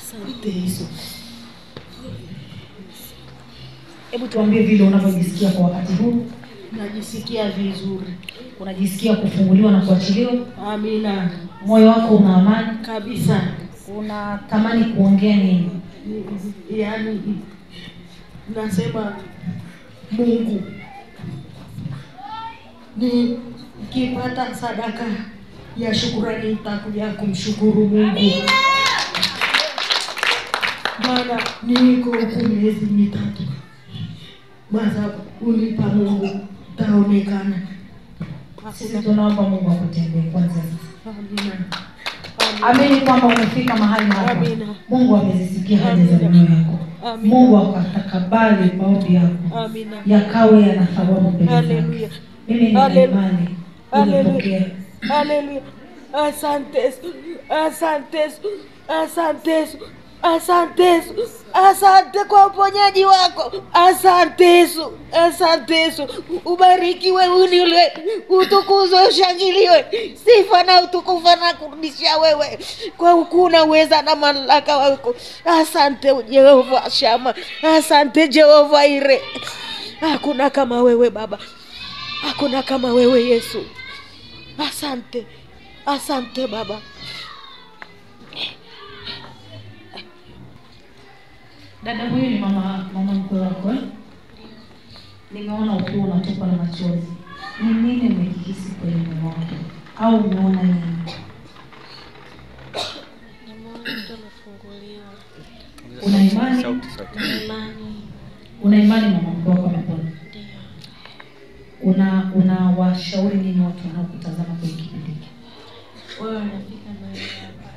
Asante Yesu. Hebu tuambie vile unavyojisikia kwa wakati huu. Najisikia vizuri. Unajisikia kufunguliwa na kuachiliwa? Amina. Moyo wako una amani Kabisa. Unatamani kuongea nini? Yaani nasema Mungu, nikipata sadaka ya shukrani nitakuja kumshukuru Mungu. Maana niko huku miezi mitatu. Basi ulipa Mungu taonekana. Sisi tunaomba Mungu akutendee kwanza. Amina. Amini kwamba umefika mahali hapa. Amina. Mungu amezisikia haja za moyo wako. Amina. Mungu akatakabali maombi yako. Amina. Yakawe yana thawabu mbele zake. Haleluya. Mimi nina imani. Haleluya. Haleluya. Asante. Asante. Asante. Asante Yesu. Asante kwa uponyaji wako. Asante Yesu. Asante Yesu. Ubarikiwe, uniwe, utukuzwe, ushangiliwe. Sifa na utukufu na kurudishia wewe. Kwa ukuu na uweza na mamlaka wako. Asante Jehova Shama. Asante Jehova Ire. Hakuna kama wewe Baba. Hakuna kama wewe Yesu. Asante. Asante Baba. Dada huyu ni mama mkwe wako. Nimeona ukiwa unatoka na machozi. Ni nini umejihisi kwenye moyo wako? Au umeona nini? Una imani? Una imani mama mkwe wako amepona? Ndio. Una washauri nini watu wanaokutazama kwenye kipindi hiki? Wewe unafika mahali hapa